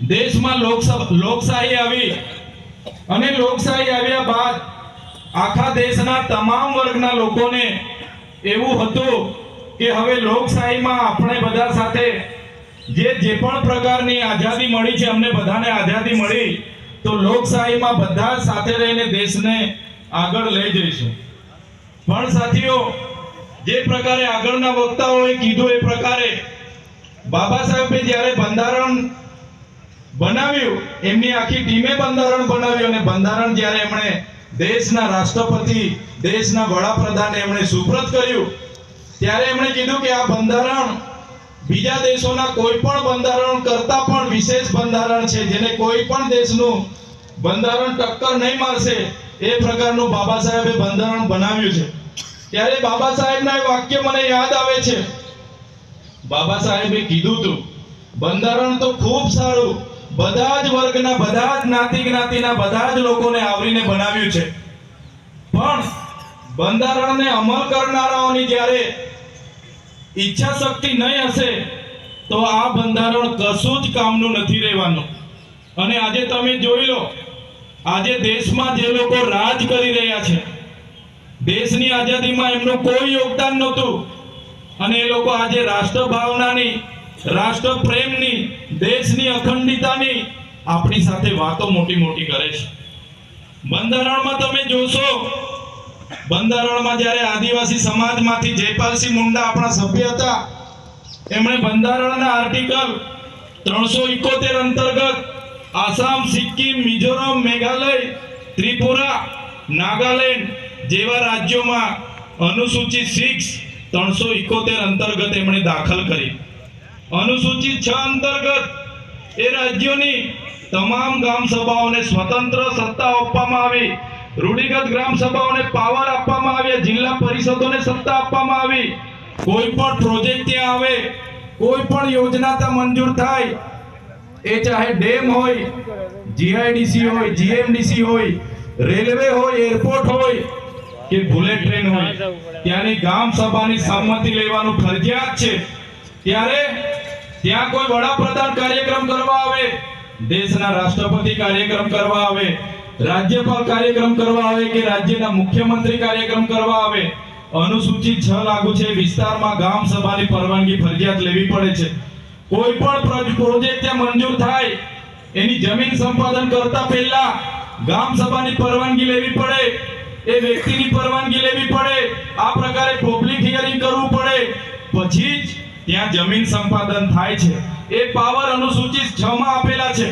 દેશમાં લોકશાહી આવી અને લોકશાહી આવ્યા બાદ આખા દેશના તમામ વર્ગના લોકોને એવું હતું કે હવે લોકશાહીમાં આપણે બધા સાથે જે પણ પ્રકારની આઝાદી મળી છે, અમને બધાને આઝાદી મળી, તો લોકશાહીમાં બધા સાથે રહીને દેશને આગળ લઈ જઈશું. પણ સાથીઓ, જે પ્રકારે આગળના વક્તાઓએ કીધું એ પ્રકારે બાબા સાહેબે જ્યારે બંધારણ બનાવ્યું, એમની આખી ટીમે બંધારણ બનાવ્યું અને બંધારણ જ્યારે એમણે દેશના રાષ્ટ્રપતિ, દેશના વડાપ્રધાને એમણે સુપ્રત કર્યું, ત્યારે એમણે કીધું કે આ બંધારણ બીજા દેશોના કોઈ પણ બંધારણ કરતા પણ વિશેષ બંધારણ છે, જેને કોઈ પણ દેશનું બંધારણ ટક્કર નહીં મારશે એ પ્રકારનું બાબા સાહેબે બંધારણ બનાવ્યું છે. ત્યારે બાબા સાહેબના એ વાક્ય મને યાદ આવે છે. બાબા સાહેબે કીધું હતું, બંધારણ તો ખૂબ સારું, બધા જ વર્ગના, બધા જ જ્ઞાતિના બધા જ લોકોને આવરીને બનાવ્યું છે, પણ બંધારણને અમલ કરનારાઓની જ્યારે ઈચ્છા શક્તિ નહીં હશે તો આ બંધારણ કશું જ કામનું નથી રહેવાનું. અને આજે તમે જોઈ લો, આજે દેશમાં જે લોકો રાજ કરી રહ્યા છે, દેશની આઝાદીમાં એમનું કોઈ યોગદાન નહોતું, અને એ લોકો આજે રાષ્ટ્ર ભાવનાની, રાષ્ટ્ર પ્રેમની, દેશની અખંડિતતાની આપણી સાથે વાતો મોટી મોટી કરે છે. બંધારણમાં તમે જોશો, બંધારણમાં જ્યારે આદિવાસી સમાજમાંથી જયપાલસિંહ મુંડા આપણા સભ્ય હતા, એમણે બંધારણના આર્ટિકલ 371 અંતર્ગત આસામ, સિક્કિમ, મિઝોરમ, મેઘાલય, ત્રિપુરા, નાગાલેન્ડ જેવા રાજ્યોમાં અનુસૂચિત 6 371 અંતર્ગત એમણે દાખલ કરી. અનુસૂચિત 6 અંતર્ગત એ રાજ્યોની તમામ ગ્રામ સભાઓને સ્વતંત્ર સત્તા આપવામાં આવી, રૂઢિગત ગ્રામ સભાઓને પાવર આપવામાં આવ્યા, જિલ્લા પરિષદોને સત્તા આપવામાં આવી. કોઈ પણ પ્રોજેક્ટ ત્યાં આવે, કોઈ પણ યોજના ત્યાં મંજૂર થાય, એ ચાહે ડેમ હોય, જીઆઈડીસી હોય, જીએમડીસી હોય, રેલવે હોય, એરપોર્ટ હોય કે બુલેટ ટ્રેન હોય, ત્યાંની ગ્રામ સભાની સંમતિ લેવાનું ફરજિયાત છે. ત્યારે ત્યાં કોઈ વડાપ્રધાન કાર્યક્રમ કરવા આવે, દેશના રાષ્ટ્રપતિ કાર્યક્રમ કરવા આવે, રાજ્યપાલ કાર્યક્રમ કરવા આવે કે રાજ્યના મુખ્યમંત્રી કાર્યક્રમ કરવા આવે, અનુસૂચિત 6 લાગુ છે. વિસ્તારમાં ગ્રામ સભાની પરવાનગી ફરજિયાત લેવી પડે છે. કોઈ પણ પ્રોજેક્ટ ત્યાં મંજૂર થાય, એની જમીન સંપાદન કરતા પહેલા ગ્રામ સભાની પરવાનગી લેવી પડે, એ વ્યક્તિની પરવાનગી લેવી પડે, આ પ્રકારે પબ્લિક હિયરિંગ કરવું પડે, પછી જ ત્યાં જમીન સંપાદન થાય છે. એ પાવર અનુસૂચિત 6 માં આપેલા છે,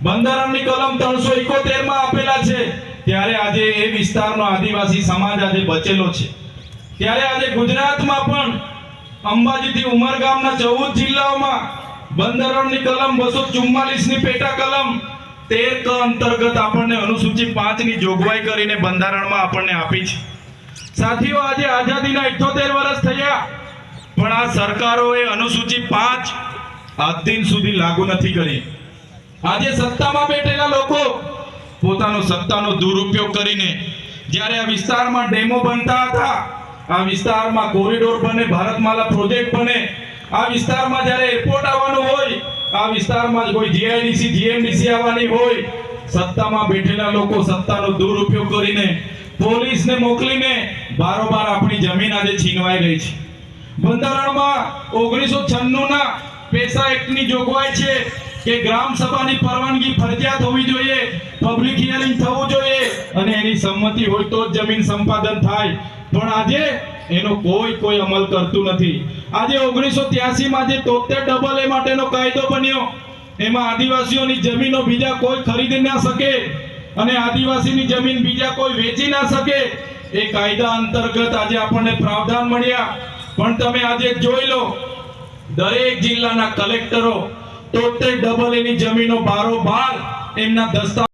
બંધારણની કલમ 371 માં આપેલા છે. ત્યારે આજે એ વિસ્તારનો આદિવાસી સમાજ આજે બચેલો છે. ત્યારે આજે ગુજરાતમાં પણ અંબાજીથી ઉમરગામના 14 જિલ્લાઓમાં બંધારણની કલમ 244 ની પેટા કલમ 13 અંતર્ગત આપણને અનુસૂચિત 5 ની જોગવાઈ કરીને બંધારણમાં આપણને આપી છે. સાથીઓ, આજે આઝાદીના 78 વર્ષ થયા, પણ આ સરકારોએ અનુસૂચિત 5 આજ દિન સુધી લાગુ નથી કરી. આજે સત્તામાં બેઠેલા લોકો પોતાનો સત્તાનો દુરુપયોગ કરીને જ્યારે આ વિસ્તારમાં ડેમો બનતા હતા, આ વિસ્તારમાં કોરિડોર બને, ભારતમાલા પ્રોજેક્ટ બને, આ વિસ્તારમાં જ્યારે એરપોર્ટ આવવાનું હોય, આ વિસ્તારમાં કોઈ જીઆઈડીસી, જીએમડીસી આવવાની હોય, સત્તામાં બેઠેલા લોકો સત્તાનો દુરુપયોગ કરીને પોલીસને મોકલીને બારોબાર આપણી જમીન આજે છીનવાઈ રહી છે. બંધારણમાં 1996 ના પેસા એક્ટની જોગવાઈ છે કે ગ્રામ સભાની પરવાનગી ફરજિયાત હોવી જોઈએ, પબ્લિક હિયરિંગ થવું જોઈએ અને એની સંમતિ હોય તો જ જમીન સંપાદન થાય. પણ આજે એનો કોઈ અમલ કરતું નથી. આજે 1983 માં જે 73 AA માટેનો કાયદો બન્યો, એમાં આદિવાસીઓની જમીનો બીજા કોઈ ખરીદી ના શકે અને આદિવાસીની જમીન બીજા કોઈ વેચી ના શકે, એ કાયદા અંતર્ગત આજે આપણને પ્રાવધાન મળ્યા. પણ તમે આજે જોઈ લો, દરેક જિલ્લાના કલેક્ટરો 73 AA ની જમીનો બારોબાર એમના દસ્તાવેજ